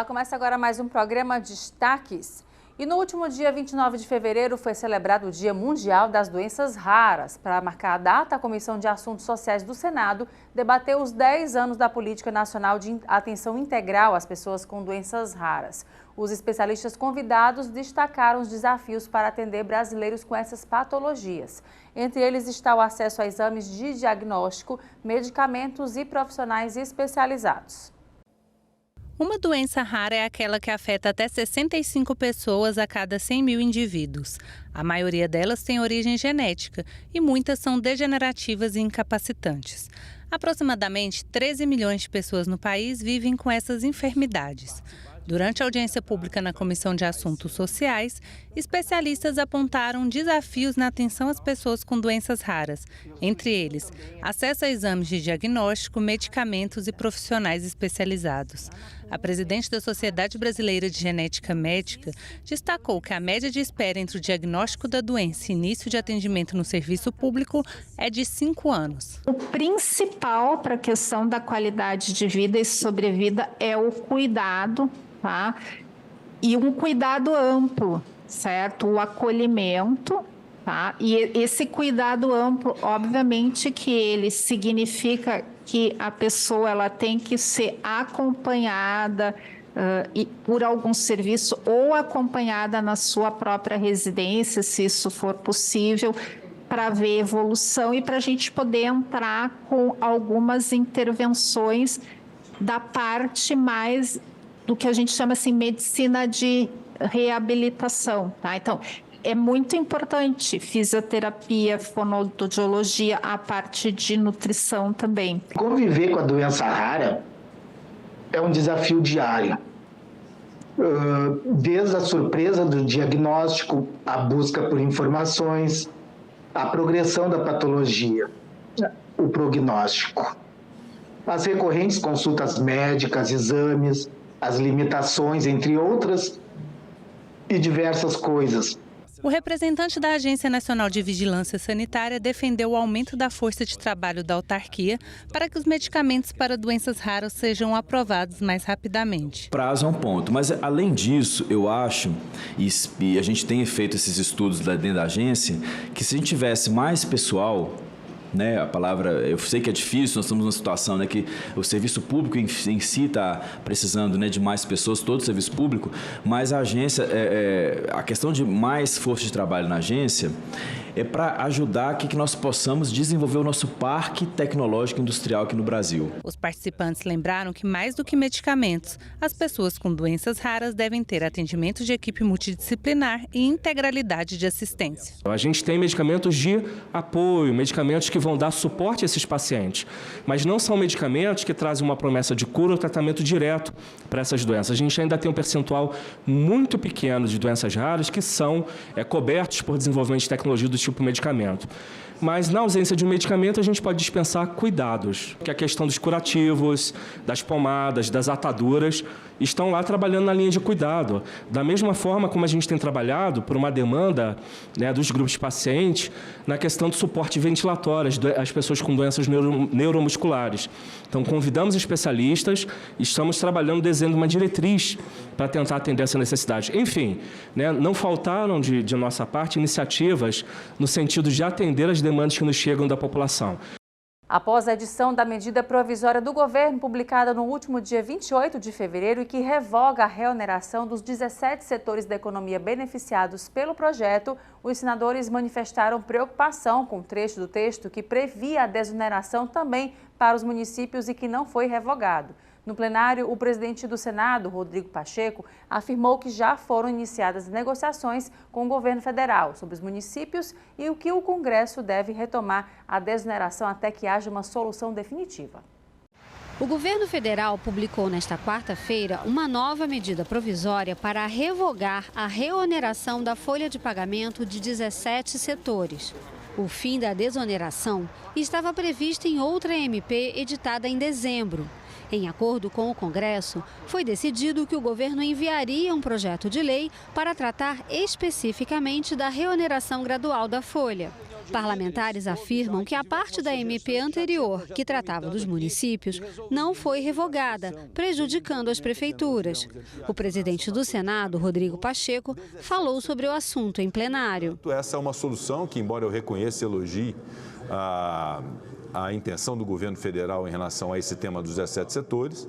Olá, começa agora mais um programa Destaques. E no último dia 29 de fevereiro foi celebrado o Dia Mundial das Doenças Raras. Para marcar a data, a Comissão de Assuntos Sociais do Senado debateu os 10 anos da Política Nacional de Atenção Integral às Pessoas com Doenças Raras. Os especialistas convidados destacaram os desafios para atender brasileiros com essas patologias. Entre eles está o acesso a exames de diagnóstico, medicamentos e profissionais especializados. Uma doença rara é aquela que afeta até 65 pessoas a cada 100 mil indivíduos. A maioria delas tem origem genética e muitas são degenerativas e incapacitantes. Aproximadamente 13 milhões de pessoas no país vivem com essas enfermidades. Durante a audiência pública na Comissão de Assuntos Sociais, especialistas apontaram desafios na atenção às pessoas com doenças raras, entre eles, acesso a exames de diagnóstico, medicamentos e profissionais especializados. A presidente da Sociedade Brasileira de Genética Médica destacou que a média de espera entre o diagnóstico da doença e início de atendimento no serviço público é de 5 anos. O principal para a questão da qualidade de vida e sobrevida é o cuidado, tá? E um cuidado amplo, certo? O acolhimento, tá? E esse cuidado amplo, obviamente que ele significa que a pessoa ela tem que ser acompanhada por algum serviço ou acompanhada na sua própria residência, se isso for possível, para ver evolução e para a gente poder entrar com algumas intervenções da parte mais do que a gente chama assim medicina de reabilitação, tá? Então, é muito importante fisioterapia, fonoaudiologia, a parte de nutrição também. Conviver com a doença rara é um desafio diário. Desde a surpresa do diagnóstico, a busca por informações, a progressão da patologia, o prognóstico, as recorrentes consultas médicas, exames, as limitações, entre outras, e diversas coisas. O representante da Agência Nacional de Vigilância Sanitária defendeu o aumento da força de trabalho da autarquia para que os medicamentos para doenças raras sejam aprovados mais rapidamente. Prazo é um ponto, mas além disso, eu acho, e a gente tem feito esses estudos dentro da agência, que se a gente tivesse mais pessoal, né, a palavra, eu sei que é difícil, nós estamos numa situação, né, que o serviço público em si está precisando, né, de mais pessoas, todo o serviço público, mas a agência, a questão de mais força de trabalho na agência é para ajudar que nós possamos desenvolver o nosso parque tecnológico industrial aqui no Brasil. Os participantes lembraram que mais do que medicamentos, as pessoas com doenças raras devem ter atendimento de equipe multidisciplinar e integralidade de assistência. A gente tem medicamentos de apoio, medicamentos que vão dar suporte a esses pacientes, mas não são medicamentos que trazem uma promessa de cura ou tratamento direto para essas doenças. A gente ainda tem um percentual muito pequeno de doenças raras que são cobertos por desenvolvimento de tecnologia do tipo medicamento. Mas, na ausência de um medicamento, a gente pode dispensar cuidados, que é a questão dos curativos, das pomadas, das ataduras, estão lá trabalhando na linha de cuidado. Da mesma forma como a gente tem trabalhado por uma demanda, né, dos grupos de pacientes na questão do suporte ventilatório às pessoas com doenças neuromusculares. Então, convidamos especialistas, estamos trabalhando, desenhando uma diretriz para tentar atender essa necessidade. Enfim, né, não faltaram de nossa parte iniciativas no sentido de atender as demandas que nos chegam da população. Após a edição da medida provisória do governo, publicada no último dia 28 de fevereiro e que revoga a reoneração dos 17 setores da economia beneficiados pelo projeto, os senadores manifestaram preocupação com o trecho do texto que previa a desoneração também para os municípios e que não foi revogado. No plenário, o presidente do Senado, Rodrigo Pacheco, afirmou que já foram iniciadas negociações com o governo federal sobre os municípios e o que o Congresso deve retomar a desoneração até que haja uma solução definitiva. O governo federal publicou nesta quarta-feira uma nova medida provisória para revogar a reoneração da folha de pagamento de 17 setores. O fim da desoneração estava previsto em outra MP editada em dezembro. Em acordo com o Congresso, foi decidido que o governo enviaria um projeto de lei para tratar especificamente da reoneração gradual da folha. Parlamentares afirmam que a parte da MP anterior, que tratava dos municípios, não foi revogada, prejudicando as prefeituras. O presidente do Senado, Rodrigo Pacheco, falou sobre o assunto em plenário. Essa é uma solução que, embora eu reconheça e elogie a intenção do governo federal em relação a esse tema dos 17 setores,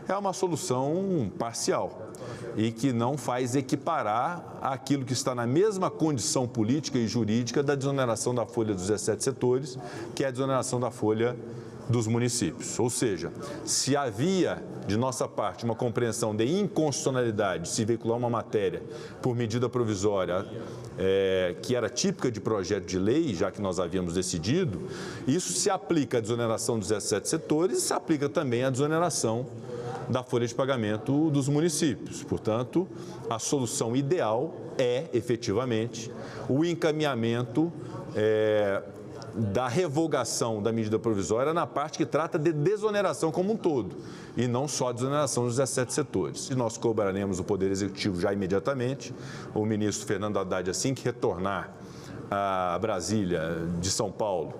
é uma solução parcial e que não faz equiparar aquilo que está na mesma condição política e jurídica da desoneração da folha dos 17 setores, que é a desoneração da folha dos municípios. Ou seja, se havia, de nossa parte, uma compreensão de inconstitucionalidade de se veicular uma matéria por medida provisória que era típica de projeto de lei, já que nós havíamos decidido, isso se aplica à desoneração dos 17 setores e se aplica também à desoneração da folha de pagamento dos municípios. Portanto, a solução ideal é, efetivamente, o encaminhamento da revogação da medida provisória na parte que trata de desoneração como um todo, e não só a desoneração dos 17 setores. E nós cobraremos o Poder Executivo já imediatamente, o ministro Fernando Haddad, assim que retornar a Brasília, de São Paulo,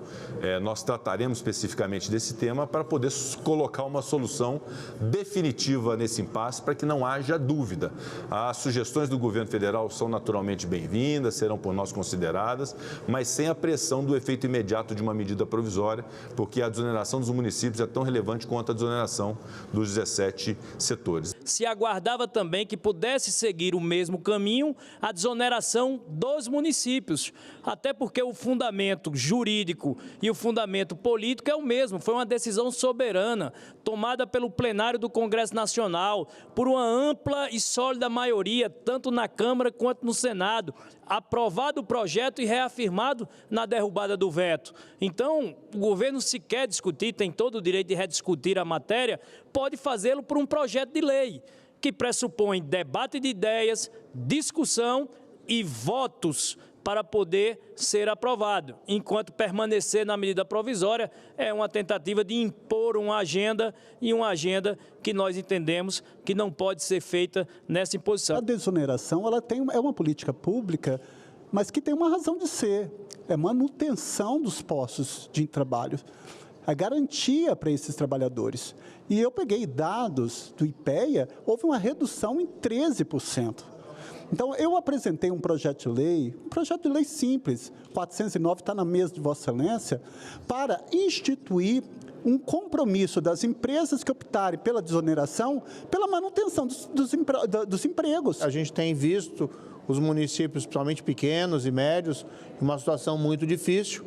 nós trataremos especificamente desse tema para poder colocar uma solução definitiva nesse impasse, para que não haja dúvida. As sugestões do governo federal são naturalmente bem-vindas, serão por nós consideradas, mas sem a pressão do efeito imediato de uma medida provisória, porque a desoneração dos municípios é tão relevante quanto a desoneração dos 17 setores. Se aguardava também que pudesse seguir o mesmo caminho a desoneração dos municípios, até porque o fundamento jurídico e o fundamento político é o mesmo. Foi uma decisão soberana, tomada pelo plenário do Congresso Nacional, por uma ampla e sólida maioria, tanto na Câmara quanto no Senado, aprovado o projeto e reafirmado na derrubada do veto. Então, o governo, se quer discutir, tem todo o direito de rediscutir a matéria, pode fazê-lo por um projeto de lei, que pressupõe debate de ideias, discussão e votos para poder ser aprovado. Enquanto permanecer na medida provisória, é uma tentativa de impor uma agenda, e uma agenda que nós entendemos que não pode ser feita nessa imposição. A desoneração é uma política pública, mas que tem uma razão de ser. É manutenção dos postos de trabalho, a garantia para esses trabalhadores. E eu peguei dados do IPEA, houve uma redução em 13%. Então, eu apresentei um projeto de lei simples, 409, está na mesa de Vossa Excelência, para instituir um compromisso das empresas que optarem pela desoneração, pela manutenção dos empregos. A gente tem visto os municípios, principalmente pequenos e médios, em uma situação muito difícil.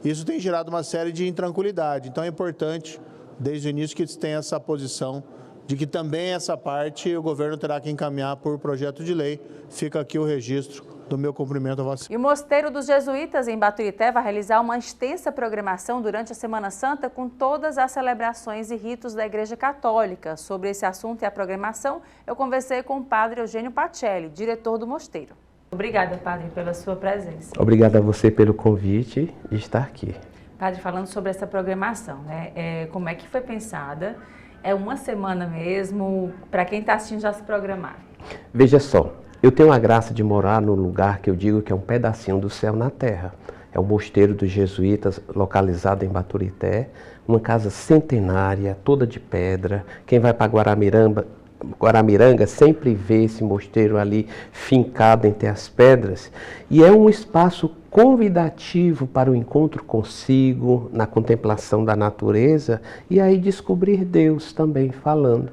Isso tem gerado uma série de intranquilidade. Então, é importante, desde o início, que eles tenham essa posição de que também essa parte o governo terá que encaminhar por projeto de lei. Fica aqui o registro do meu cumprimento a você. E o Mosteiro dos Jesuítas, em Baturité, vai realizar uma extensa programação durante a Semana Santa com todas as celebrações e ritos da Igreja Católica. Sobre esse assunto e a programação, eu conversei com o padre Eugênio Pacelli, diretor do mosteiro. Obrigada, padre, pela sua presença. Obrigado a você pelo convite e estar aqui. Padre, falando sobre essa programação, né? Como é que foi pensada? É uma semana mesmo, para quem está assistindo já se programar? Veja só, eu tenho a graça de morar num lugar que eu digo que é um pedacinho do céu na terra. É o Mosteiro dos Jesuítas, localizado em Baturité, uma casa centenária, toda de pedra. Quem vai para Guaramiranga sempre vê esse mosteiro ali fincado entre as pedras. E é um espaço convidativo para o encontro consigo, na contemplação da natureza, e aí descobrir Deus também falando.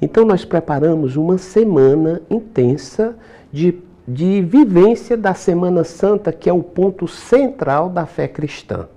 Então nós preparamos uma semana intensa de vivência da Semana Santa, que é o ponto central da fé cristã.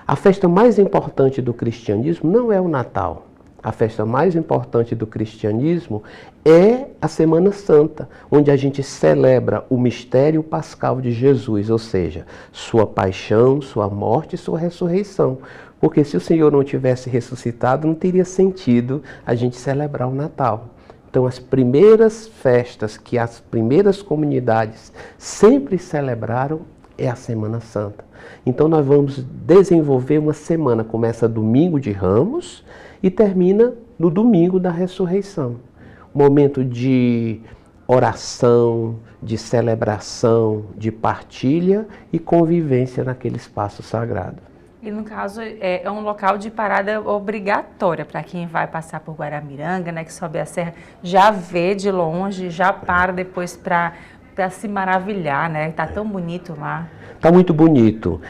A festa mais importante do cristianismo não é o Natal. A festa mais importante do cristianismo é a Semana Santa, onde a gente celebra o mistério pascal de Jesus, ou seja, sua paixão, sua morte e sua ressurreição. Porque se o Senhor não tivesse ressuscitado, não teria sentido a gente celebrar o Natal. Então, as primeiras festas que as primeiras comunidades sempre celebraram é a Semana Santa. Então, nós vamos desenvolver uma semana, começa domingo de Ramos e termina no domingo da ressurreição. Momento de oração, de celebração, de partilha e convivência naquele espaço sagrado. E no caso é um local de parada obrigatória para quem vai passar por Guaramiranga, né, que sobe a serra, já vê de longe, já para depois para se maravilhar, né? Tá tão bonito lá. Está muito bonito.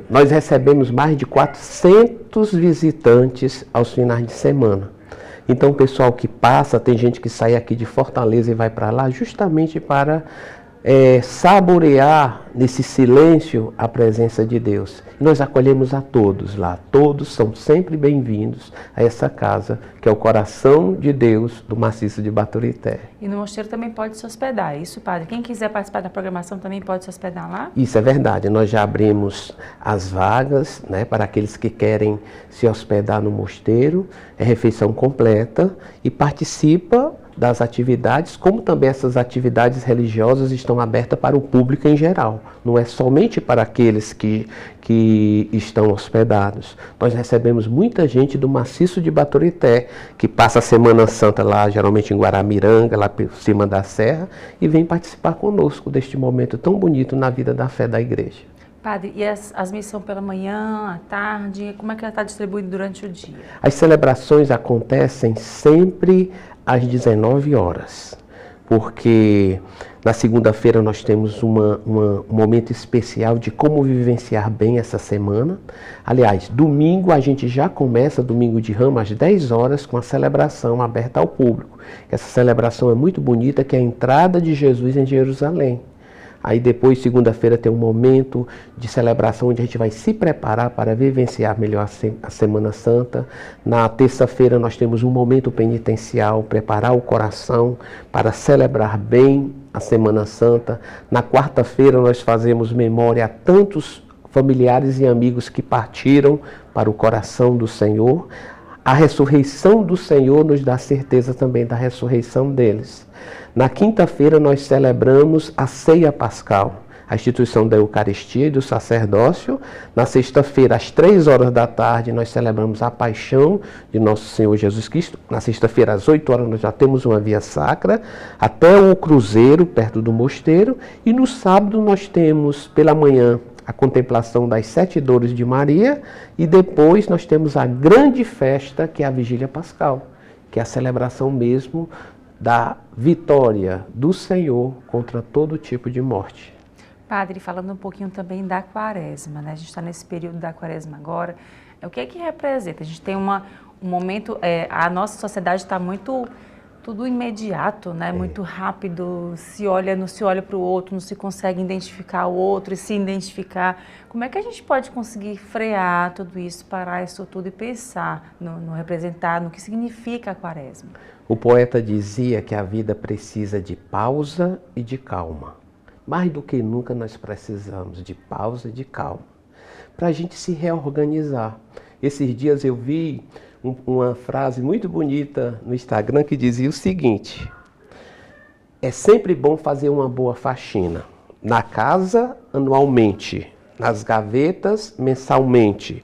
Nós recebemos mais de 400 visitantes aos finais de semana. Então o pessoal que passa, tem gente que sai aqui de Fortaleza e vai para lá justamente para saborear nesse silêncio a presença de Deus. Nós acolhemos a todos lá, todos são sempre bem-vindos a essa casa, que é o coração de Deus do maciço de Baturité. E no mosteiro também pode se hospedar, é isso, padre? Quem quiser participar da programação também pode se hospedar lá? Isso é verdade, nós já abrimos as vagas, né, para aqueles que querem se hospedar no mosteiro, é refeição completa e participa das atividades, como também essas atividades religiosas estão abertas para o público em geral. Não é somente para aqueles que estão hospedados. Nós recebemos muita gente do maciço de Baturité, que passa a Semana Santa lá, geralmente em Guaramiranga, lá por cima da serra, e vem participar conosco deste momento tão bonito na vida da fé da igreja. Padre, e as missas são pela manhã, à tarde? Como é que ela está distribuída durante o dia? As celebrações acontecem sempre às 19 horas, porque na segunda-feira nós temos um momento especial de como vivenciar bem essa semana. Aliás, domingo a gente já começa, domingo de Ramos, às 10 horas, com a celebração aberta ao público. Essa celebração é muito bonita, que é a entrada de Jesus em Jerusalém. Aí depois, segunda-feira, tem um momento de celebração onde a gente vai se preparar para vivenciar melhor a Semana Santa. Na terça-feira nós temos um momento penitencial, preparar o coração para celebrar bem a Semana Santa. Na quarta-feira nós fazemos memória a tantos familiares e amigos que partiram para o coração do Senhor. A ressurreição do Senhor nos dá certeza também da ressurreição deles. Na quinta-feira nós celebramos a ceia pascal, a instituição da Eucaristia e do sacerdócio. Na sexta-feira, às 3 horas da tarde, nós celebramos a paixão de nosso Senhor Jesus Cristo. Na sexta-feira, às 8 horas, nós já temos uma via sacra, até o cruzeiro, perto do mosteiro. E no sábado nós temos, pela manhã, a contemplação das 7 dores de Maria. E depois nós temos a grande festa, que é a Vigília Pascal, que é a celebração mesmo da vitória do Senhor contra todo tipo de morte. Padre, falando um pouquinho também da quaresma, né? A gente está nesse período da quaresma agora. O que é que representa? A gente tem um momento, a nossa sociedade está muito, tudo imediato, né? Muito rápido, não se olha para o outro, não se consegue identificar o outro e se identificar. Como é que a gente pode conseguir frear tudo isso, parar isso tudo e pensar no representar, no que significa a quaresma? O poeta dizia que a vida precisa de pausa e de calma. Mais do que nunca nós precisamos de pausa e de calma, para a gente se reorganizar. Esses dias eu vi uma frase muito bonita no Instagram que dizia o seguinte: é sempre bom fazer uma boa faxina, na casa anualmente, nas gavetas mensalmente,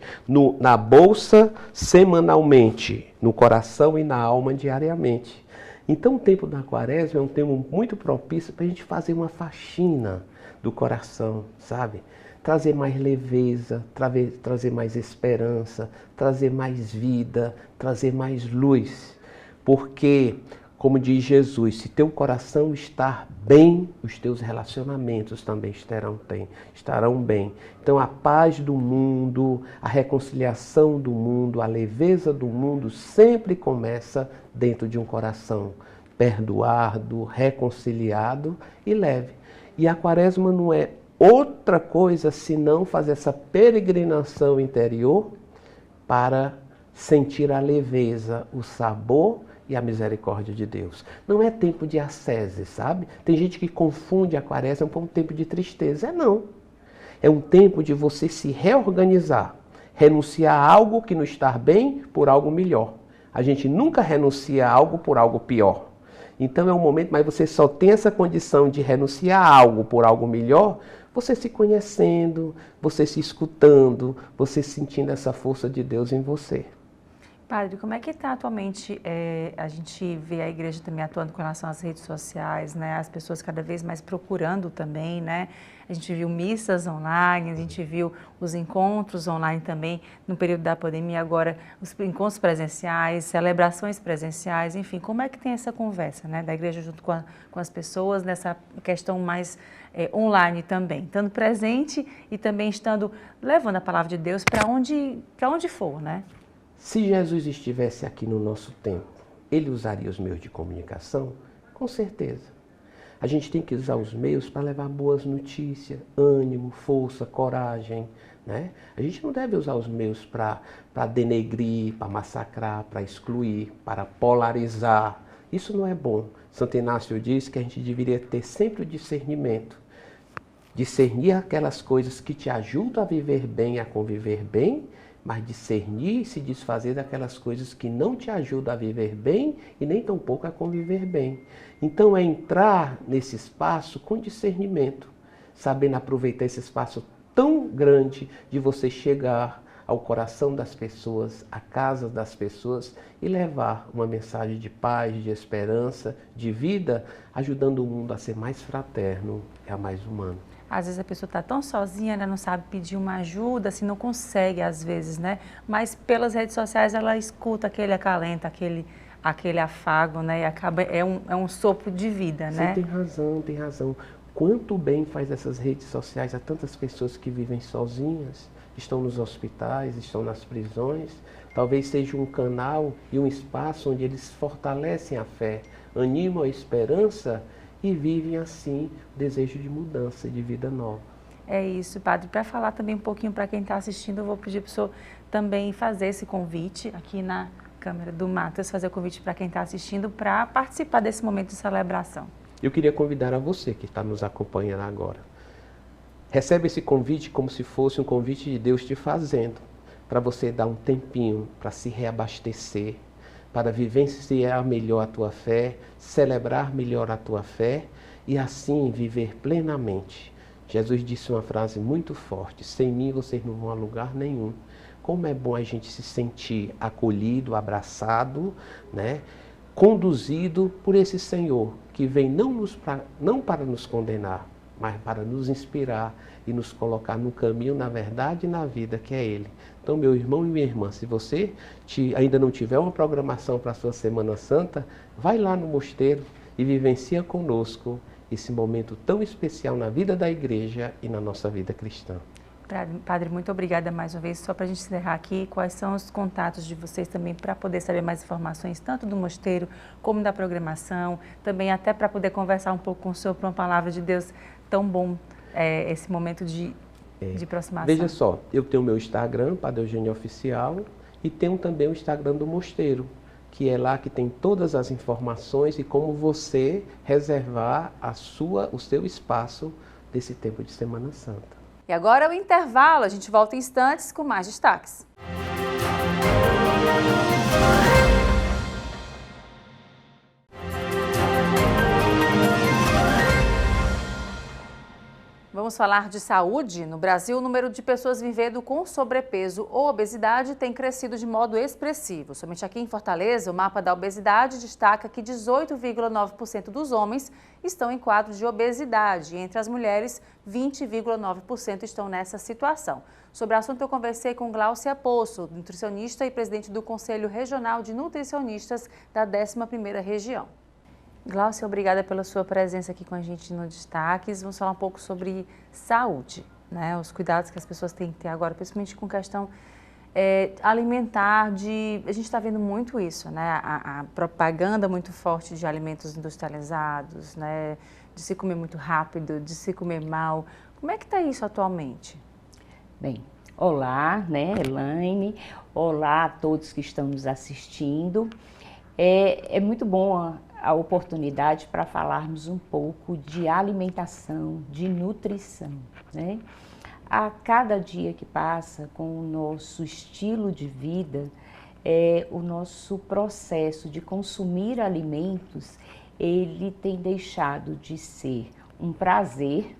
na bolsa semanalmente, no coração e na alma diariamente. Então o tempo da quaresma é um tempo muito propício para a gente fazer uma faxina do coração, sabe? Trazer mais leveza, trazer mais esperança, trazer mais vida, trazer mais luz. Porque, como diz Jesus, se teu coração estar bem, os teus relacionamentos também estarão bem. Então a paz do mundo, a reconciliação do mundo, a leveza do mundo sempre começa dentro de um coração perdoado, reconciliado e leve. E a quaresma não é outra coisa senão fazer essa peregrinação interior para sentir a leveza, o sabor e a misericórdia de Deus. Não é tempo de ascese, sabe? Tem gente que confunde a quaresma com um tempo de tristeza. Não. É um tempo de você se reorganizar, renunciar a algo que não está bem por algo melhor. A gente nunca renuncia a algo por algo pior. Então é um momento, mas você só tem essa condição de renunciar a algo por algo melhor, você se conhecendo, você se escutando, você sentindo essa força de Deus em você. Padre, como é que está atualmente, a gente vê a igreja também atuando com relação às redes sociais, né? As pessoas cada vez mais procurando também, né? A gente viu missas online, a gente viu os encontros online também no período da pandemia, agora os encontros presenciais, celebrações presenciais, enfim, como é que tem essa conversa, né? Da igreja junto com as pessoas nessa questão mais online também, estando presente e também estando levando a palavra de Deus para onde for, né? Se Jesus estivesse aqui no nosso tempo, ele usaria os meios de comunicação? Com certeza. A gente tem que usar os meios para levar boas notícias, ânimo, força, coragem, né? A gente não deve usar os meios para denegrir, para massacrar, para excluir, para polarizar. Isso não é bom. Santo Inácio diz que a gente deveria ter sempre o discernimento. Discernir aquelas coisas que te ajudam a viver bem, a conviver bem, mas discernir e se desfazer daquelas coisas que não te ajudam a viver bem e nem tampouco a conviver bem. Então é entrar nesse espaço com discernimento, sabendo aproveitar esse espaço tão grande de você chegar ao coração das pessoas, à casa das pessoas e levar uma mensagem de paz, de esperança, de vida, ajudando o mundo a ser mais fraterno e a mais humano. Às vezes a pessoa está tão sozinha, ela não sabe pedir uma ajuda, assim, não consegue às vezes, né? Mas pelas redes sociais ela escuta aquele acalento, aquele afago, né? E acaba, é um sopro de vida, né? Você tem razão. Quanto bem faz essas redes sociais a tantas pessoas que vivem sozinhas, estão nos hospitais, estão nas prisões. Talvez seja um canal e um espaço onde eles fortalecem a fé, animam a esperança e vivem assim o desejo de mudança, de vida nova. É isso, Padre. Para falar também um pouquinho para quem está assistindo, eu vou pedir para o senhor também fazer esse convite aqui na câmera do Matheus, fazer o convite para quem está assistindo para participar desse momento de celebração. Eu queria convidar a você que está nos acompanhando agora. Recebe esse convite como se fosse um convite de Deus te fazendo, para você dar um tempinho para se reabastecer, para vivenciar melhor a tua fé, celebrar melhor a tua fé e assim viver plenamente. Jesus disse uma frase muito forte: sem mim vocês não vão a lugar nenhum. Como é bom a gente se sentir acolhido, abraçado, né? Conduzido por esse Senhor que vem não para nos condenar, mas para nos inspirar e nos colocar no caminho, na verdade e na vida que é Ele. Então, meu irmão e minha irmã, se você ainda não tiver uma programação para a sua Semana Santa, vai lá no mosteiro e vivencia conosco esse momento tão especial na vida da igreja e na nossa vida cristã. Padre, muito obrigada mais uma vez. Só para a gente encerrar aqui, quais são os contatos de vocês também para poder saber mais informações, tanto do mosteiro como da programação, também até para poder conversar um pouco com o senhor para uma palavra de Deus tão bom, esse momento de aproximação. Veja só, eu tenho o meu Instagram, Padre Eugênio Oficial, e tenho também o Instagram do mosteiro, que é lá que tem todas as informações e como você reservar o seu espaço desse tempo de Semana Santa. E agora é o intervalo, a gente volta em instantes com mais destaques. Vamos falar de saúde. No Brasil, o número de pessoas vivendo com sobrepeso ou obesidade tem crescido de modo expressivo. Somente aqui em Fortaleza, o mapa da obesidade destaca que 18,9% dos homens estão em quadro de obesidade. E entre as mulheres, 20,9% estão nessa situação. Sobre o assunto, eu conversei com Gláucia Poço, nutricionista e presidente do Conselho Regional de Nutricionistas da 11ª Região. Gláucia, obrigada pela sua presença aqui com a gente no Destaques. Vamos falar um pouco sobre saúde, né? Os cuidados que as pessoas têm que ter agora, principalmente com questão alimentar. A gente está vendo muito isso, né? A propaganda muito forte de alimentos industrializados, né? De se comer muito rápido, de se comer mal. Como é que está isso atualmente? Bem, olá, né, Elaine? Olá a todos que estão nos assistindo. É muito bom a oportunidade para falarmos um pouco de alimentação, de nutrição, né? A cada dia que passa com o nosso estilo de vida, o nosso processo de consumir alimentos, ele tem deixado de ser um prazer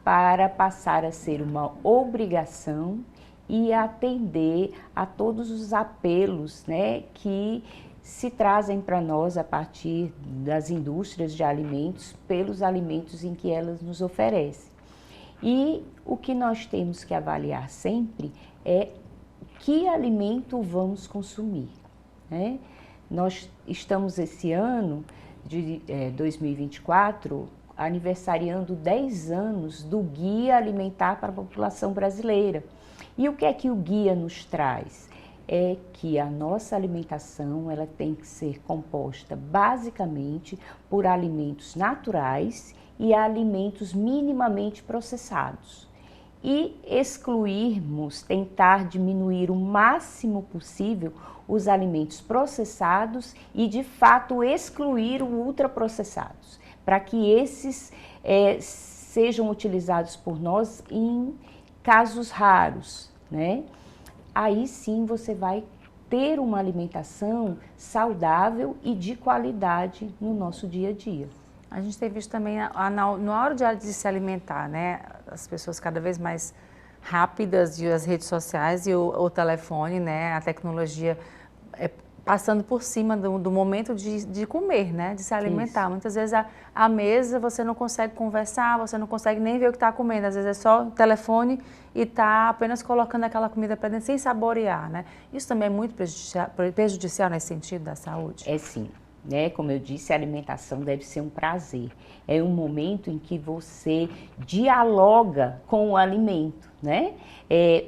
para passar a ser uma obrigação e atender a todos os apelos, né, que se trazem para nós a partir das indústrias de alimentos, pelos alimentos em que elas nos oferecem. E o que nós temos que avaliar sempre é que alimento vamos consumir, né? Nós estamos esse ano de 2024 aniversariando 10 anos do Guia Alimentar para a População Brasileira. E o que é que o guia nos traz? É que a nossa alimentação ela tem que ser composta basicamente por alimentos naturais e alimentos minimamente processados. E excluirmos, tentar diminuir o máximo possível os alimentos processados e, de fato, excluir os ultraprocessados, para que esses sejam utilizados por nós em casos raros, né? Aí sim você vai ter uma alimentação saudável e de qualidade no nosso dia a dia. A gente tem visto também, na hora de se alimentar, né, as pessoas cada vez mais rápidas, e as redes sociais e o telefone, né, a tecnologia passando por cima do momento de comer, né, de se alimentar. Isso. Muitas vezes à mesa você não consegue conversar, você não consegue nem ver o que está comendo. Às vezes é só o telefone e está apenas colocando aquela comida para dentro sem saborear, né? Isso também é muito prejudicial nesse sentido da saúde? É sim. Né? Como eu disse, a alimentação deve ser um prazer. É um momento em que você dialoga com o alimento, né?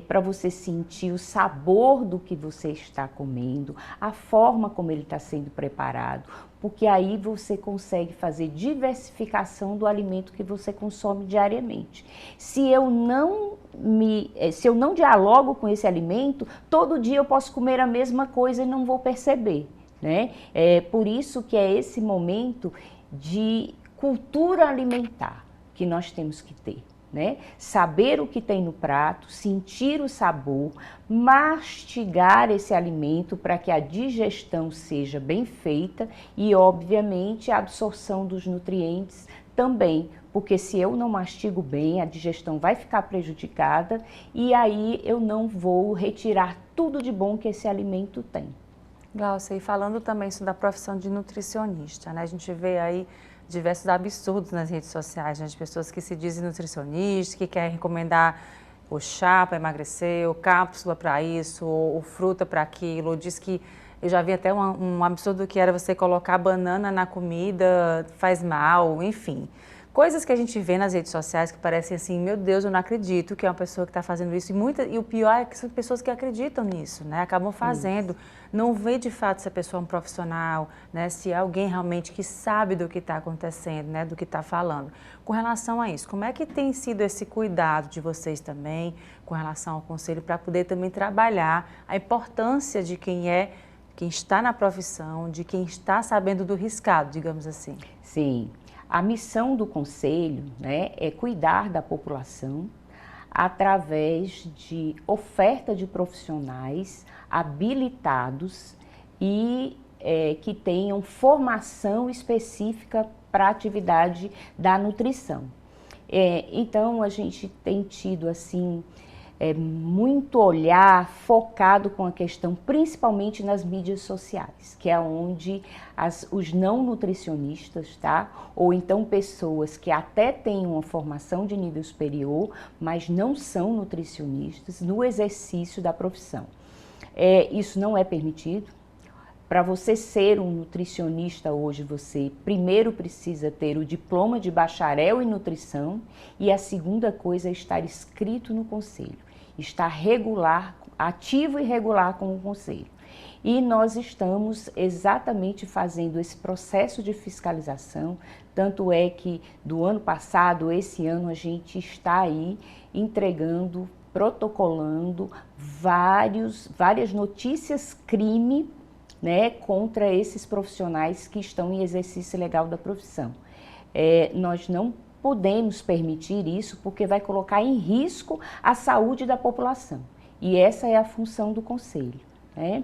Para você sentir o sabor do que você está comendo, a forma como ele está sendo preparado, porque aí você consegue fazer diversificação do alimento que você consome diariamente. Se eu não dialogo com esse alimento, todo dia eu posso comer a mesma coisa e não vou perceber. Né? É por isso que é esse momento de cultura alimentar que nós temos que ter, né? Saber o que tem no prato, sentir o sabor, mastigar esse alimento para que a digestão seja bem feita e, obviamente, a absorção dos nutrientes também, porque se eu não mastigo bem, a digestão vai ficar prejudicada e aí eu não vou retirar tudo de bom que esse alimento tem. Glaucia, e falando também da profissão de nutricionista, né? A gente vê aí diversos absurdos nas redes sociais, né? De pessoas que se dizem nutricionistas, que querem recomendar o chá para emagrecer, ou cápsula para isso, ou fruta para aquilo. Diz que, eu já vi até um absurdo que era você colocar banana na comida, faz mal, enfim. Coisas que a gente vê nas redes sociais que parecem assim, meu Deus, eu não acredito que é uma pessoa que está fazendo isso. E o pior é que são pessoas que acreditam nisso, né? Acabam fazendo. Não vê de fato se a pessoa é um profissional, né? Se é alguém realmente que sabe do que está acontecendo, né? Do que está falando. Com relação a isso, como é que tem sido esse cuidado de vocês também, com relação ao conselho, para poder também trabalhar a importância de quem está na profissão, de quem está sabendo do riscado, digamos assim? Sim. A missão do Conselho, né, é cuidar da população através de oferta de profissionais habilitados e que tenham formação específica para a atividade da nutrição. Então, a gente tem tido assim, muito olhar focado com a questão, principalmente nas mídias sociais, que é onde os não nutricionistas, tá? Ou então pessoas que até têm uma formação de nível superior, mas não são nutricionistas, no exercício da profissão. Isso não é permitido. Para você ser um nutricionista hoje, você primeiro precisa ter o diploma de bacharel em nutrição e a segunda coisa é estar inscrito no conselho. Está regular, ativo e regular com o conselho. E nós estamos exatamente fazendo esse processo de fiscalização, tanto é que do ano passado, esse ano, a gente está aí entregando, protocolando várias notícias crime, né, contra esses profissionais que estão em exercício legal da profissão. Nós não podemos permitir isso porque vai colocar em risco a saúde da população. E essa é a função do Conselho, né?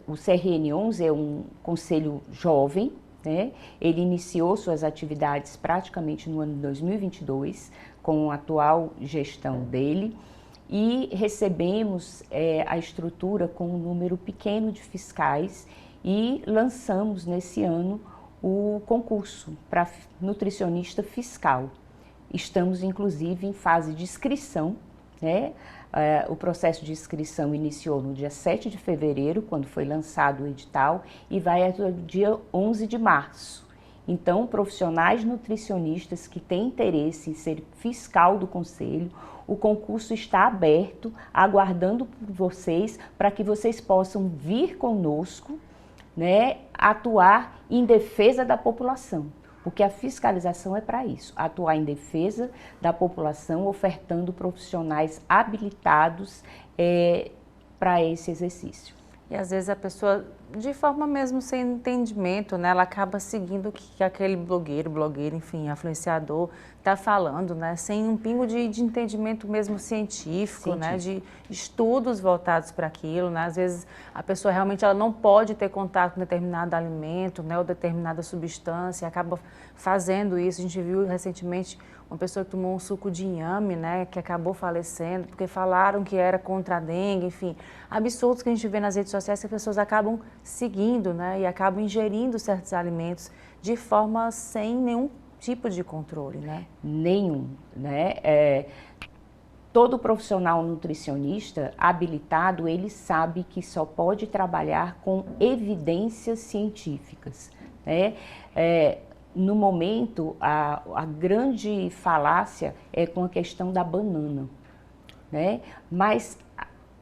O CRN 11 é um conselho jovem, né? Ele iniciou suas atividades praticamente no ano de 2022, com a atual gestão dele. e recebemos a estrutura com um número pequeno de fiscais e lançamos nesse ano o concurso para nutricionista fiscal. Estamos, inclusive, em fase de inscrição, né? O processo de inscrição iniciou no dia 7 de fevereiro, quando foi lançado o edital, e vai até o dia 11 de março. Então, profissionais nutricionistas que têm interesse em ser fiscal do Conselho, o concurso está aberto, aguardando por vocês, para que vocês possam vir conosco, né, atuar em defesa da população. Porque a fiscalização é para isso, atuar em defesa da população, ofertando profissionais habilitados para esse exercício. E às vezes a pessoa, de forma mesmo sem entendimento, né, ela acaba seguindo o que aquele blogueiro, enfim, influenciador está falando, né, sem um pingo de entendimento mesmo científico, né, de estudos voltados para aquilo, né, às vezes a pessoa realmente ela não pode ter contato com determinado alimento, né, ou determinada substância, acaba fazendo isso. A gente viu recentemente uma pessoa que tomou um suco de inhame, né, que acabou falecendo, porque falaram que era contra a dengue, enfim, absurdos que a gente vê nas redes sociais que as pessoas acabam seguindo, né, e acabam ingerindo certos alimentos de forma sem nenhum tipo de controle, né? Nenhum, né? Todo profissional nutricionista habilitado, ele sabe que só pode trabalhar com evidências científicas, né? No momento, a grande falácia é com a questão da banana, né? Mas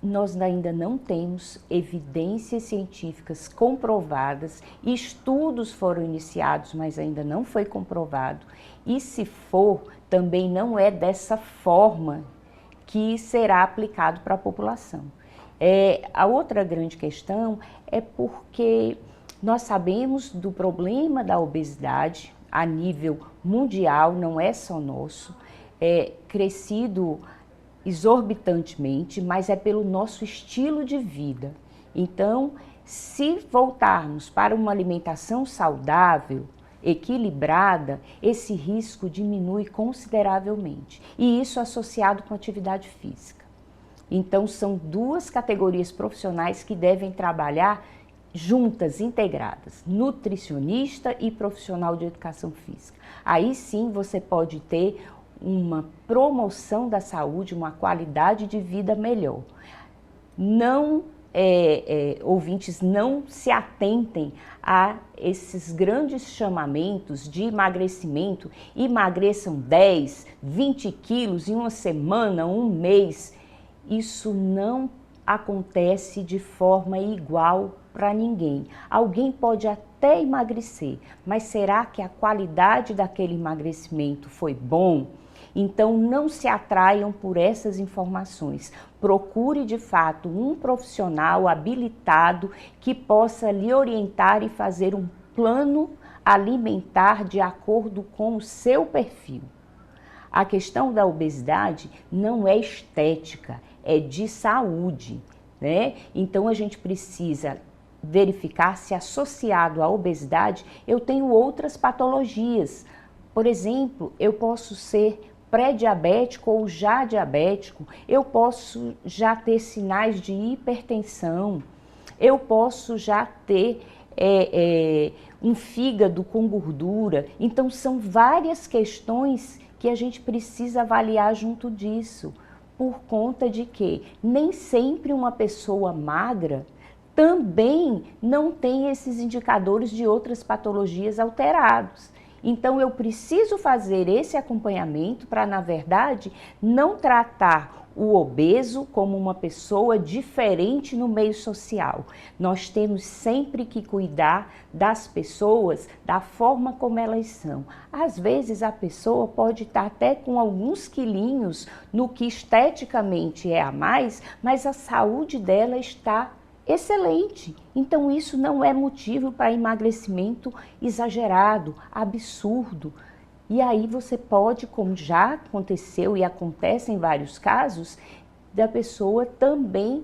nós ainda não temos evidências científicas comprovadas, estudos foram iniciados, mas ainda não foi comprovado, e se for, também não é dessa forma que será aplicado para a população. A outra grande questão é porque nós sabemos do problema da obesidade a nível mundial, não é só nosso, crescido exorbitantemente, mas é pelo nosso estilo de vida. Então, se voltarmos para uma alimentação saudável, equilibrada, esse risco diminui consideravelmente. E isso associado com atividade física. Então, são duas categorias profissionais que devem trabalhar juntas, integradas, nutricionista e profissional de educação física. Aí sim você pode ter uma promoção da saúde, uma qualidade de vida melhor. Não, ouvintes, não se atentem a esses grandes chamamentos de emagrecimento, emagreçam 10, 20 quilos em uma semana, um mês. Isso não acontece de forma igual para ninguém. Alguém pode até emagrecer, mas será que a qualidade daquele emagrecimento foi bom? Então, não se atraiam por essas informações. Procure, de fato, um profissional habilitado que possa lhe orientar e fazer um plano alimentar de acordo com o seu perfil. A questão da obesidade não é estética, é de saúde, né? Então, a gente precisa verificar se associado à obesidade eu tenho outras patologias. Por exemplo, eu posso ser pré-diabético ou já diabético, eu posso já ter sinais de hipertensão, eu posso já ter um fígado com gordura. Então, são várias questões que a gente precisa avaliar junto disso, por conta de que nem sempre uma pessoa magra também não tem esses indicadores de outras patologias alterados. Então, eu preciso fazer esse acompanhamento para, na verdade, não tratar o obeso como uma pessoa diferente no meio social. Nós temos sempre que cuidar das pessoas da forma como elas são. Às vezes, a pessoa pode estar até com alguns quilinhos no que esteticamente é a mais, mas a saúde dela está excelente. Então, isso não é motivo para emagrecimento exagerado, absurdo. E aí você pode, como já aconteceu e acontece em vários casos, da pessoa também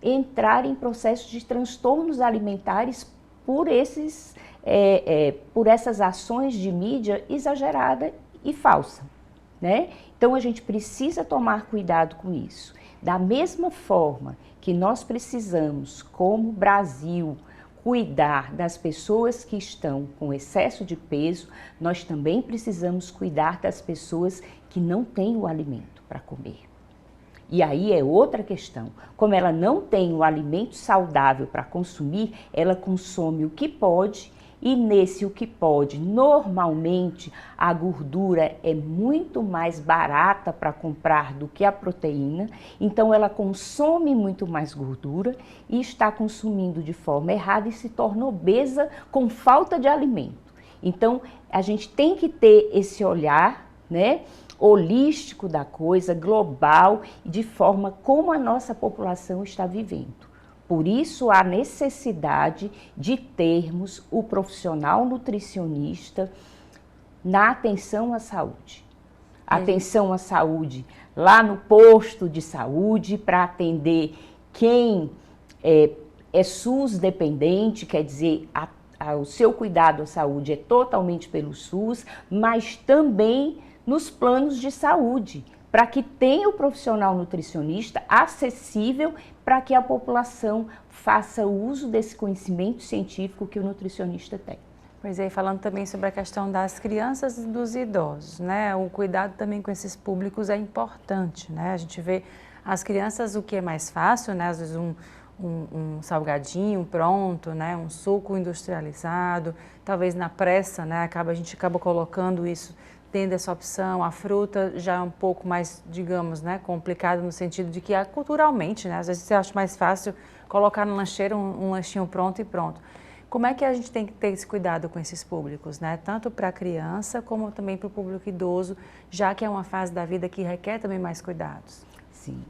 entrar em processos de transtornos alimentares por essas ações de mídia exagerada e falsa, né? Então, a gente precisa tomar cuidado com isso. Da mesma forma que nós precisamos, como Brasil, cuidar das pessoas que estão com excesso de peso, nós também precisamos cuidar das pessoas que não têm o alimento para comer. E aí é outra questão. Como ela não tem o alimento saudável para consumir, ela consome o que pode, e nesse o que pode, normalmente a gordura é muito mais barata para comprar do que a proteína, então ela consome muito mais gordura e está consumindo de forma errada e se torna obesa com falta de alimento. Então a gente tem que ter esse olhar, né, holístico da coisa, global, de forma como a nossa população está vivendo. Por isso, a necessidade de termos o profissional nutricionista na atenção à saúde. Atenção à saúde lá no posto de saúde para atender quem é SUS dependente, quer dizer, o seu cuidado à saúde é totalmente pelo SUS, mas também nos planos de saúde, para que tenha o profissional nutricionista acessível para que a população faça uso desse conhecimento científico que o nutricionista tem. Pois é, falando também sobre a questão das crianças e dos idosos, né? O cuidado também com esses públicos é importante, né? A gente vê as crianças, o que é mais fácil, né? Às vezes um salgadinho pronto, né? Um suco industrializado, talvez na pressa, né? A gente acaba colocando isso, tendo essa opção. A fruta já é um pouco mais, digamos, né, complicado no sentido de que culturalmente, né, às vezes você acha mais fácil colocar no lancheiro um lanchinho pronto e pronto. Como é que a gente tem que ter esse cuidado com esses públicos, né, tanto para a criança como também para o público idoso, já que é uma fase da vida que requer também mais cuidados? Sim.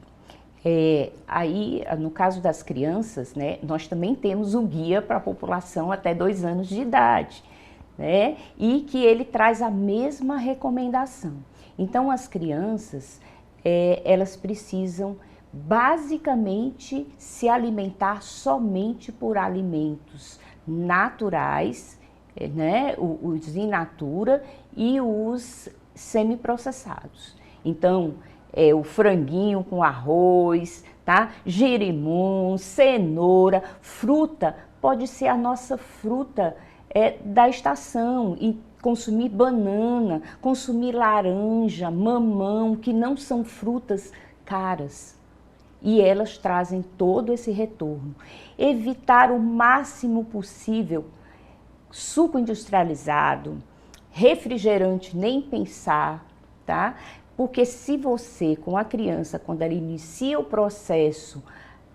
Aí, no caso das crianças, né, nós também temos um guia para a população até 2 anos de idade, né? E que ele traz a mesma recomendação. Então, as crianças, elas precisam basicamente se alimentar somente por alimentos naturais, né? Os in natura e os semiprocessados. Então, o franguinho com arroz, tá? Girimum, cenoura, fruta, pode ser a nossa fruta da estação, e consumir banana, consumir laranja, mamão, que não são frutas caras. E elas trazem todo esse retorno. Evitar o máximo possível suco industrializado, refrigerante, nem pensar, tá? Porque se você, com a criança, quando ela inicia o processo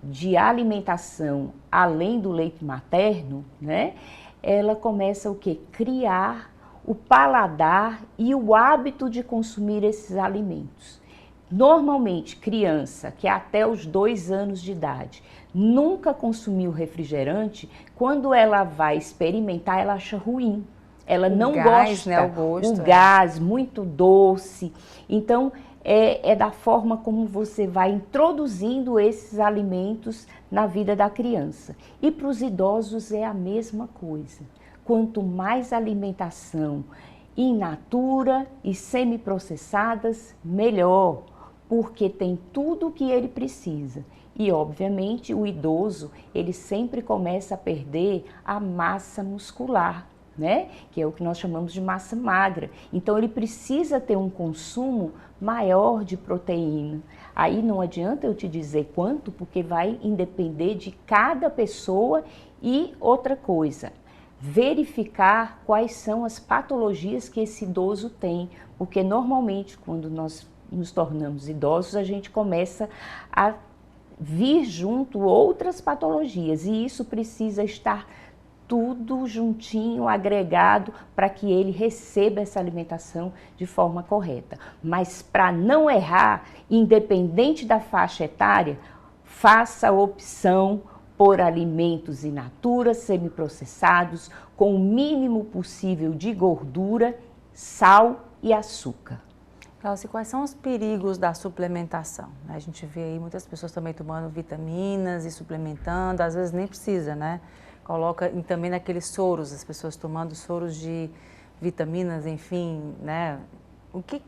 de alimentação além do leite materno, né? Ela começa o quê? Criar o paladar e o hábito de consumir esses alimentos. Normalmente, criança que até os 2 anos de idade nunca consumiu refrigerante, quando ela vai experimentar, ela acha ruim. Ela não gosta, né, o gosto, gás, muito doce. Então, é da forma como você vai introduzindo esses alimentos na vida da criança. E para os idosos é a mesma coisa. Quanto mais alimentação in natura e semiprocessadas, melhor, porque tem tudo o que ele precisa. E, obviamente, o idoso, ele sempre começa a perder a massa muscular, né? Que é o que nós chamamos de massa magra. Então, ele precisa ter um consumo maior de proteína. Aí não adianta eu te dizer quanto, porque vai depender de cada pessoa. E outra coisa, verificar quais são as patologias que esse idoso tem, porque normalmente quando nós nos tornamos idosos, a gente começa a vir junto outras patologias, e isso precisa estar tudo juntinho, agregado, para que ele receba essa alimentação de forma correta. Mas para não errar, independente da faixa etária, faça a opção por alimentos in natura, semiprocessados, com o mínimo possível de gordura, sal e açúcar. Cláudia, quais são os perigos da suplementação? A gente vê aí muitas pessoas também tomando vitaminas e suplementando, às vezes nem precisa, né? Coloca também naqueles soros, as pessoas tomando soros de vitaminas, enfim, né?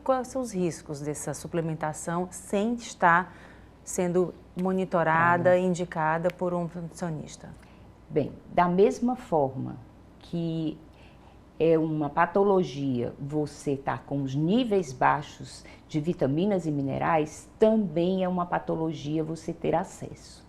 Quais são os riscos dessa suplementação sem estar sendo monitorada e indicada por um nutricionista? Bem, da mesma forma que é uma patologia você estar com os níveis baixos de vitaminas e minerais, também é uma patologia você ter acesso.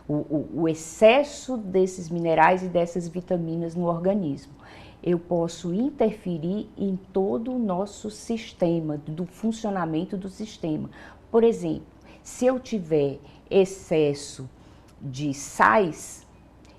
O excesso desses minerais e dessas vitaminas no organismo. Eu posso interferir em todo o nosso sistema, do funcionamento do sistema. Por exemplo, se eu tiver excesso de sais,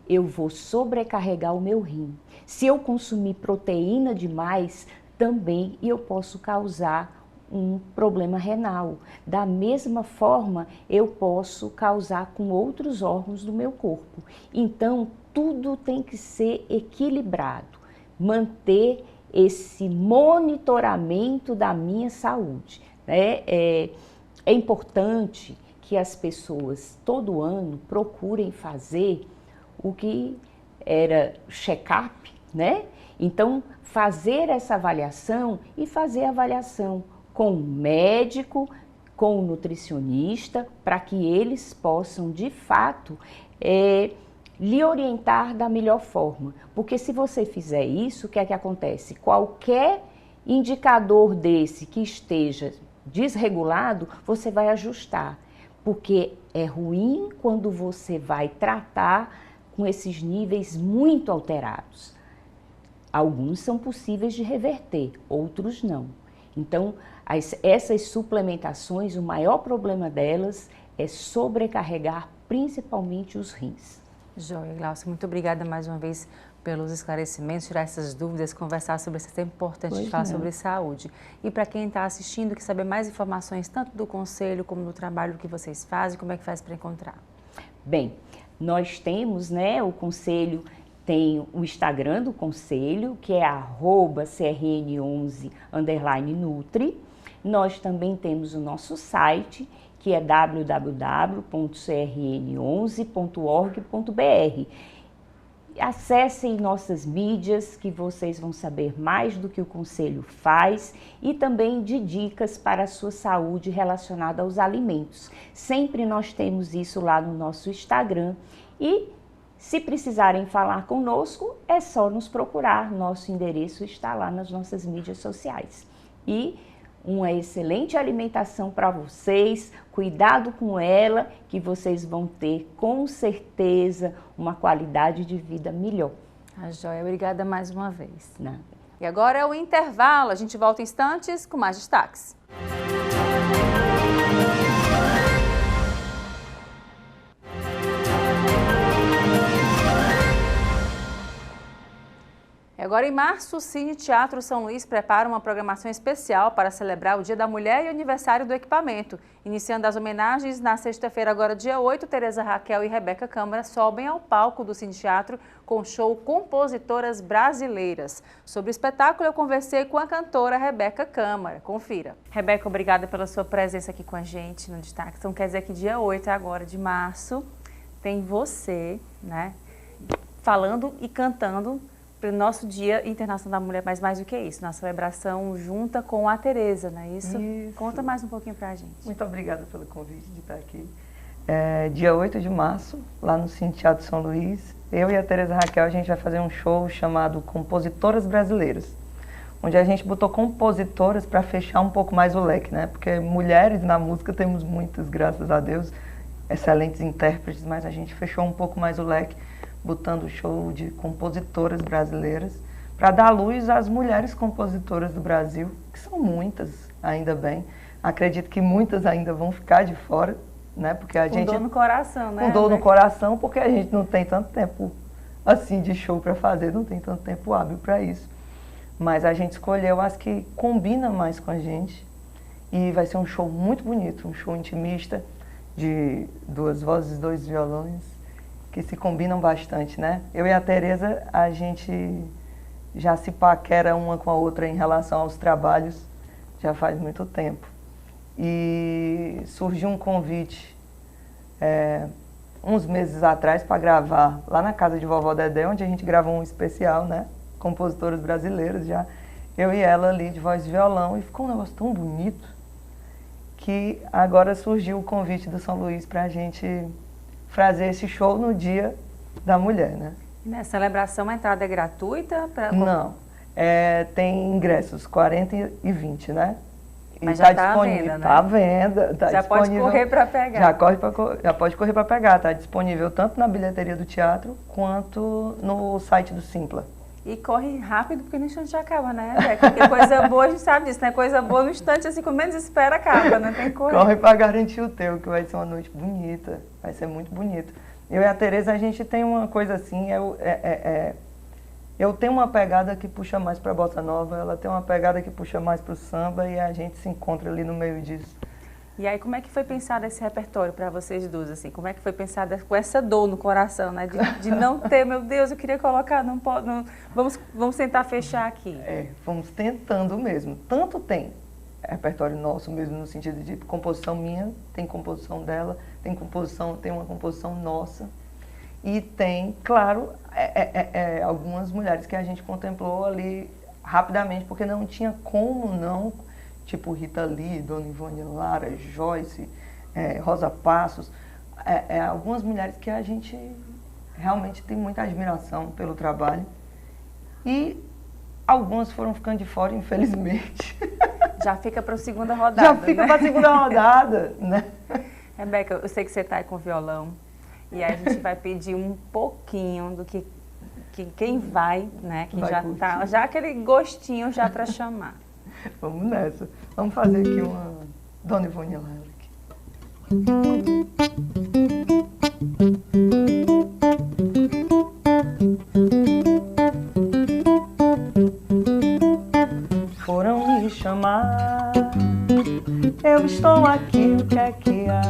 eu vou sobrecarregar o meu rim. Se eu consumir proteína demais, também eu posso causar um problema renal. Da mesma forma, eu posso causar com outros órgãos do meu corpo. Então, tudo tem que ser equilibrado. Manter esse monitoramento da minha saúde. Né? É importante que as pessoas, todo ano, procurem fazer o que era check-up, né? Então, fazer essa avaliação e fazer a avaliação com o médico, com o nutricionista, para que eles possam, de fato, lhe orientar da melhor forma. Porque se você fizer isso, o que é que acontece? Qualquer indicador desse que esteja desregulado, você vai ajustar. Porque é ruim quando você vai tratar com esses níveis muito alterados. Alguns são possíveis de reverter, outros não. Então, essas suplementações, o maior problema delas é sobrecarregar principalmente os rins. Joia, Glaucia, muito obrigada mais uma vez pelos esclarecimentos, tirar essas dúvidas, conversar sobre isso, é sempre importante de falar sobre saúde. E para quem está assistindo, quer saber mais informações, tanto do conselho como do trabalho que vocês fazem, como é que faz para encontrar? Bem, nós temos, né, o conselho tem o Instagram do conselho, que é @crn11_nutri. Nós também temos o nosso site, que é www.crn11.org.br. Acessem nossas mídias, que vocês vão saber mais do que o Conselho faz e também de dicas para a sua saúde relacionada aos alimentos. Sempre nós temos isso lá no nosso Instagram e, se precisarem falar conosco, é só nos procurar. Nosso endereço está lá nas nossas mídias sociais. E uma excelente alimentação para vocês, cuidado com ela, que vocês vão ter com certeza uma qualidade de vida melhor. A joia, obrigada mais uma vez. Nada. E agora é o intervalo, a gente volta em instantes com mais destaques. Agora, em março, o Cine Teatro São Luís prepara uma programação especial para celebrar o Dia da Mulher e o aniversário do equipamento. Iniciando as homenagens, na sexta-feira, agora dia 8, Tereza Raquel e Rebeca Câmara sobem ao palco do Cine Teatro com o show Compositoras Brasileiras. Sobre o espetáculo, eu conversei com a cantora Rebeca Câmara. Confira. Rebeca, obrigada pela sua presença aqui com a gente no Destaque. Então, quer dizer que dia 8 agora de março tem você, né, falando e cantando para o nosso Dia Internacional da Mulher, mas mais do que isso, na celebração junta com a Tereza, não é isso? Isso. Conta mais um pouquinho para a gente. Muito obrigada pelo convite de estar aqui. Dia 8 de março, lá no Cine Teatro São Luís, eu e a Tereza Raquel, a gente vai fazer um show chamado Compositoras Brasileiras, onde a gente botou compositoras para fechar um pouco mais o leque, né? Porque mulheres na música temos muitas, graças a Deus, excelentes intérpretes, mas a gente fechou um pouco mais o leque, botando o show de compositoras brasileiras, para dar luz às mulheres compositoras do Brasil, que são muitas, ainda bem. Acredito que muitas ainda vão ficar de fora, né? Porque a gente... Com dor no coração, né? Com dor no coração, porque a gente não tem tanto tempo assim de show para fazer, não tem tanto tempo hábil para isso. Mas a gente escolheu as que combinam mais com a gente, e vai ser um show muito bonito, um show intimista, de 2 vozes, 2 violões, que se combinam bastante, né? Eu e a Tereza, a gente já se paquera uma com a outra em relação aos trabalhos, já faz muito tempo. E surgiu um convite uns meses atrás para gravar lá na casa de Vovó Dedé, onde a gente gravou um especial, né? Compositoras Brasileiras já. eu e ela ali de voz e violão, e ficou um negócio tão bonito que agora surgiu o convite do São Luís para a gente fazer esse show no Dia da Mulher, né? Na celebração a entrada é gratuita? Não, tem ingressos, 40 e 20, né? Mas já está à venda, né? Está à venda, tá já disponível. Pode correr para pegar. Já pode correr para pegar, está disponível tanto na bilheteria do teatro quanto no site do Simpla. E corre rápido, porque no instante já acaba, né, Rebeca? Porque coisa boa, a gente sabe disso, né? Coisa boa no instante, assim, com menos espera, acaba, né? Tem que correr. Corre para garantir o teu, que vai ser uma noite bonita, vai ser muito bonito. Eu e a Tereza, a gente tem uma coisa assim, eu tenho uma pegada que puxa mais para a bossa nova, ela tem uma pegada que puxa mais para o samba, e a gente se encontra ali no meio disso. E aí, como é que foi pensado esse repertório para vocês duas, assim? Como é que foi pensado com essa dor no coração, né? De não ter, meu Deus, eu queria colocar, não pode, não, vamos tentar fechar aqui. Vamos tentando mesmo. Tanto tem repertório nosso mesmo, no sentido de composição minha, tem composição dela, tem uma composição nossa. E tem, claro, algumas mulheres que a gente contemplou ali rapidamente, porque não tinha como não, tipo Rita Lee, Dona Ivone Lara, Joyce, Rosa Passos, algumas mulheres que a gente realmente tem muita admiração pelo trabalho. E algumas foram ficando de fora, infelizmente. Já fica para a segunda rodada, Já fica, né, para a segunda rodada, né? Rebeca, eu sei que você está aí com violão. E aí a gente vai pedir um pouquinho do que quem vai, né? Que já tá, já aquele gostinho já para chamar. Vamos nessa. Vamos fazer aqui uma Dona Ivone Lara aqui. Foram me chamar, eu estou aqui, o que é que há?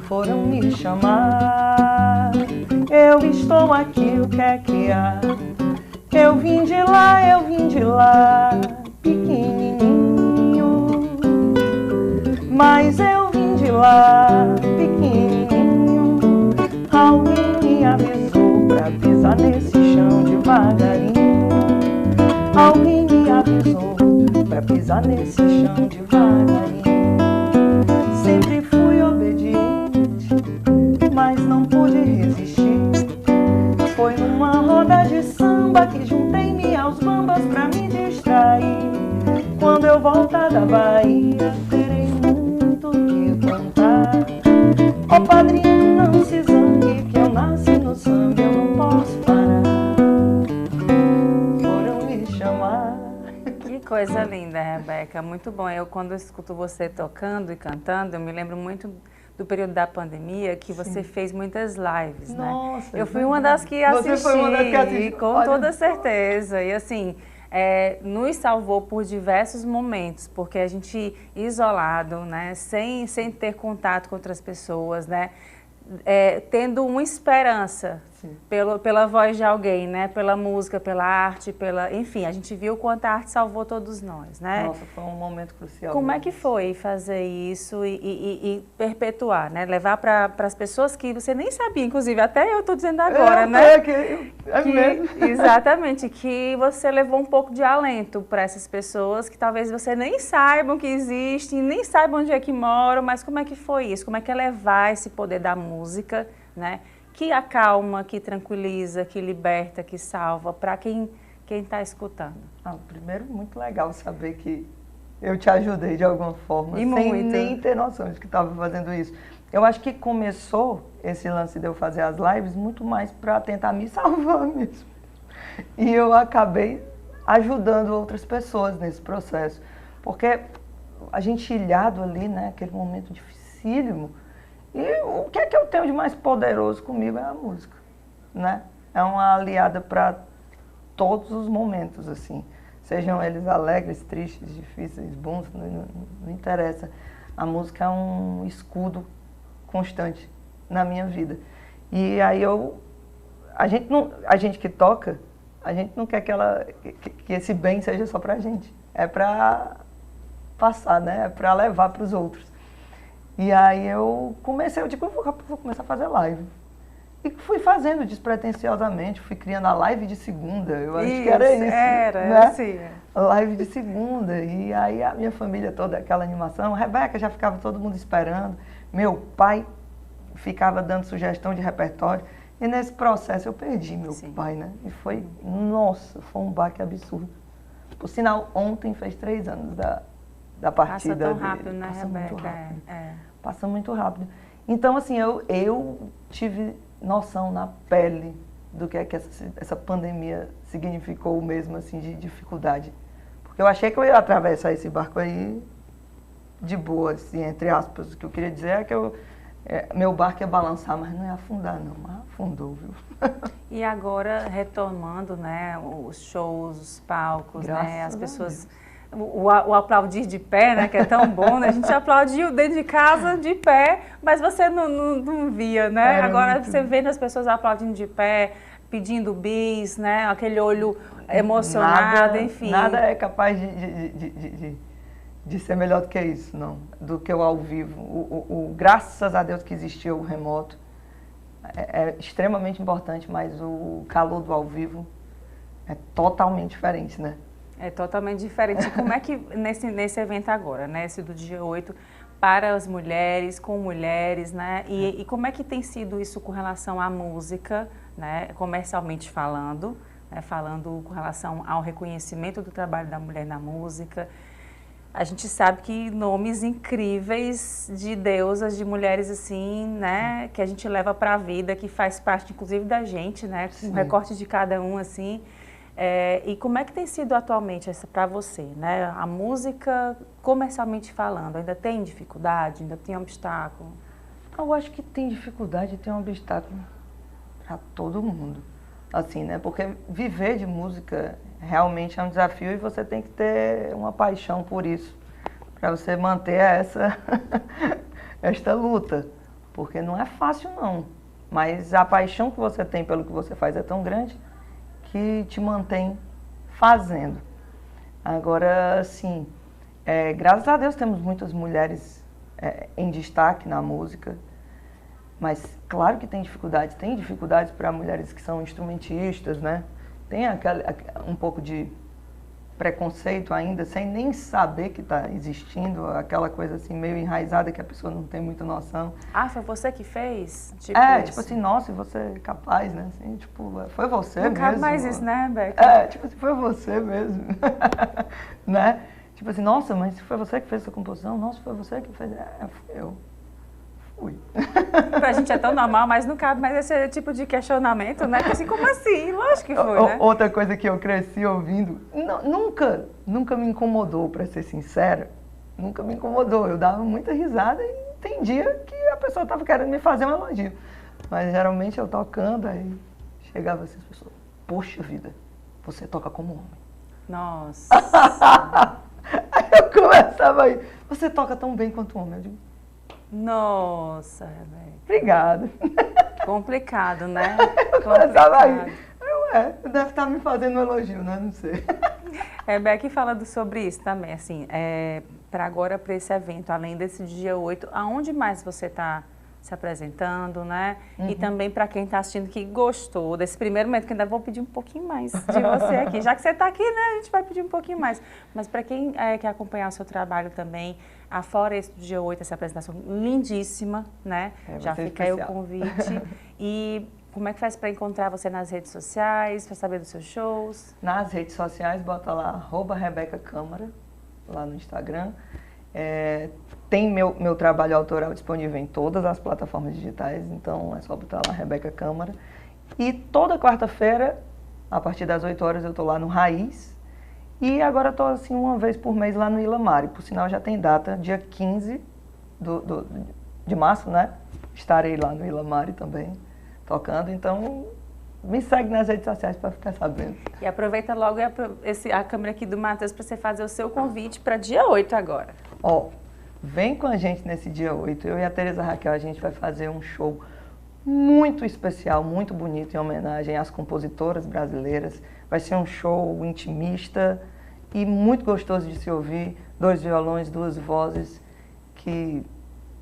Foram me chamar, eu estou aqui, o que é que há? Eu vim de lá, pequenininho, mas eu vim de lá, pequenininho. Alguém me avisou pra pisar nesse chão devagarinho. Alguém me avisou pra pisar nesse chão devagarinho. Sempre fui obediente, mas não pude resistir. Foi numa roda de samba que juntei-me aos bambas pra me distrair. Quando eu voltar da Bahia, terei muito que contar. Ó padrinho, não se zangue, que eu nasci no samba, eu não posso parar. Foram me chamar. Que coisa linda, Rebeca, muito bom. Eu, quando eu escuto você tocando e cantando, eu me lembro muito do período da pandemia, que você fez muitas lives, né? Nossa, eu fui uma das que assisti, você foi uma das que assistiu, com toda certeza. E assim, nos salvou por diversos momentos, porque a gente isolado, né? Sem ter contato com outras pessoas, né? Tendo uma esperança pela voz de alguém, né? Pela música, pela arte, enfim, a gente viu o quanto a arte salvou todos nós, né? Nossa, foi um momento crucial. Como é que foi fazer isso e perpetuar, né? Levar para as pessoas que você nem sabia, inclusive, até eu estou dizendo agora, né? Mesmo. Exatamente, que você levou um pouco de alento para essas pessoas que talvez você nem saibam que existem, nem saibam onde é que moram, mas como é que foi isso? Como é que é levar esse poder da música, né? Que acalma, que tranquiliza, que liberta, que salva, para quem está escutando. Primeiro, muito legal saber que eu te ajudei de alguma forma, sem nem ter noção de que estava fazendo isso. Eu acho que começou esse lance de eu fazer as lives muito mais para tentar me salvar mesmo. E eu acabei ajudando outras pessoas nesse processo. Porque a gente ilhado ali, né, aquele momento dificílimo. E o que é que eu tenho de mais poderoso comigo é a música, né? É uma aliada para todos os momentos, assim. Sejam eles alegres, tristes, difíceis, bons, não interessa. A música é um escudo constante na minha vida. E aí a gente que toca, a gente não quer que esse bem seja só pra gente. É pra passar, né? É pra levar pros outros. E aí eu digo, eu vou começar a fazer live. E fui fazendo despretensiosamente, fui criando a live de segunda, eu acho que era isso. Era assim. A live de segunda, e aí a minha família toda, aquela animação, Rebeca, já ficava todo mundo esperando, meu pai ficava dando sugestão de repertório, e nesse processo eu perdi meu pai, né? E foi, nossa, foi um baque absurdo. Por sinal, ontem fez 3 anos da partida dele. Passa tão rápido, né, Passa muito Rebeca? rápido. Passa muito rápido. Então, assim, eu tive noção na pele do que é que essa pandemia significou mesmo, assim, de dificuldade. Porque eu achei que eu ia atravessar esse barco aí de boa, assim, entre aspas. O que eu queria dizer é que meu barco ia balançar, mas não ia afundar, não. Mas afundou, viu? E agora, retomando, né, os shows, os palcos, né, as pessoas... O aplaudir de pé, né, que é tão bom, né? A gente aplaudiu dentro de casa de pé, mas você não via, né? Agora você vê as pessoas aplaudindo de pé, pedindo bis, né? Aquele olho emocionado, enfim. Nada é capaz de ser melhor do que isso, não. Do que o ao vivo. Graças a Deus que existiu o remoto. É extremamente importante, mas o calor do ao vivo é totalmente diferente, né? É totalmente diferente. Como é que nesse evento agora, né, esse do dia 8, para as mulheres, com mulheres, né, e como é que tem sido isso com relação à música, né, comercialmente falando, né, falando com relação ao reconhecimento do trabalho da mulher na música? A gente sabe que nomes incríveis de deusas, de mulheres assim, né, que a gente leva para a vida, que faz parte inclusive da gente, né, com o recorte de cada um assim. E como é que tem sido atualmente para você, né? A música, comercialmente falando, ainda tem dificuldade, ainda tem obstáculo? Eu acho que tem dificuldade e tem um obstáculo para todo mundo, assim, né? Porque viver de música realmente é um desafio e você tem que ter uma paixão por isso, para você manter esta luta, porque não é fácil não, mas a paixão que você tem pelo que você faz é tão grande que te mantém fazendo. Agora, assim, graças a Deus temos muitas mulheres em destaque na música, mas claro que tem dificuldades para mulheres que são instrumentistas, né? Tem um pouco de preconceito ainda, sem nem saber que está existindo, aquela coisa assim meio enraizada que a pessoa não tem muita noção. Ah, foi você que fez? Tipo assim, nossa, você é capaz, né? Assim, tipo, foi você mesmo. Não cabe mais isso, né, Beca? Tipo assim, foi você mesmo. Né? Tipo assim, nossa, mas foi você que fez essa composição? Nossa, foi você que fez? Fui eu. Fui. Pra gente é tão normal, mas não cabe mais esse tipo de questionamento, né? Assim, como assim? Lógico que foi, né? Outra coisa que eu cresci ouvindo, nunca me incomodou, para ser sincera, nunca me incomodou. Eu dava muita risada e tem dia que a pessoa estava querendo me fazer um elogio. Mas geralmente eu tocando, aí chegava assim, as pessoas, poxa vida, você toca como homem. Nossa. Aí eu começava aí, você toca tão bem quanto homem. Eu digo, nossa, Rebeca. Obrigada. Complicado, né? Começava aí. Deve estar me fazendo um elogio, né? Não sei. Rebeca, fala sobre isso também, assim, para agora, para esse evento, além desse dia 8, aonde mais você está se apresentando, né? E também para quem está assistindo que gostou desse primeiro momento, que ainda vou pedir um pouquinho mais de você aqui. Já que você está aqui, né? A gente vai pedir um pouquinho mais. Mas para quem quer acompanhar o seu trabalho também, afora esse do dia 8, essa apresentação lindíssima, né? Já fica aí o convite. E como é que faz para encontrar você nas redes sociais, para saber dos seus shows? Nas redes sociais, bota lá, @Rebeca Câmara, lá no Instagram. Tem meu trabalho autoral disponível em todas as plataformas digitais, então é só botar lá Rebeca Câmara. E toda quarta-feira, a partir das 8 horas, eu estou lá no Raiz. E agora estou assim, uma vez por mês lá no Ilamari. Por sinal, já tem data, dia 15 de março, né? Estarei lá no Ilamari também, tocando. Então, me segue nas redes sociais para ficar sabendo. E aproveita logo a câmera aqui do Matheus para você fazer o seu convite para dia 8 agora. Vem com a gente nesse dia 8. Eu e a Tereza Raquel, a gente vai fazer um show muito especial, muito bonito, em homenagem às compositoras brasileiras. Vai ser um show intimista e muito gostoso de se ouvir. 2 violões, 2 vozes que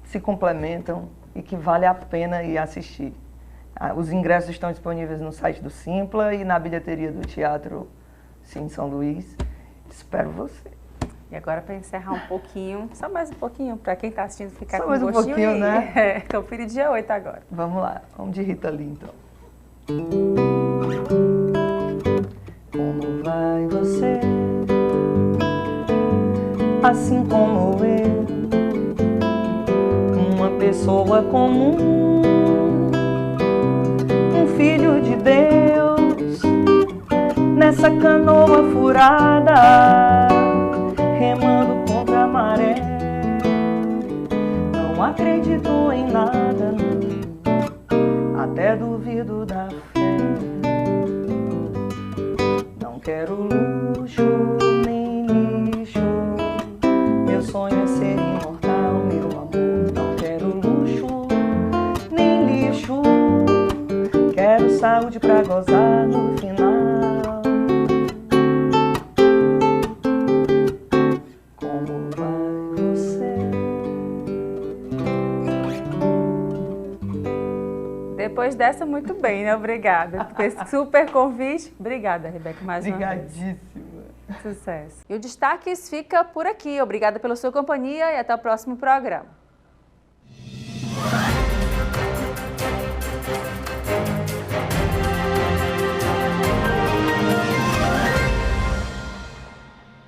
se complementam e que vale a pena ir assistir. Os ingressos estão disponíveis no site do Simpla e na bilheteria do Teatro Cine São Luís. Espero você. E agora, para encerrar um pouquinho, só mais um pouquinho, para quem está assistindo ficar só com mais um gostinho pouquinho, né? Conferir dia 8 agora. Vamos lá, vamos de Rita Lee, então. Como vai você? Assim como eu, uma pessoa comum, um filho de Deus, nessa canoa furada, remando contra a maré. Não acredito em nada, não, até duvido da fé. Não quero luxo nem lixo, meu sonho é ser imortal, meu amor. Não quero luxo nem lixo, quero saúde pra gozar no final. Como vai você? Depois dessa, muito bem, né? Obrigada por esse super convite. Obrigada, Rebeca, mais uma vez. Obrigadíssima. Sucesso. E o Destaques fica por aqui. Obrigada pela sua companhia e até o próximo programa.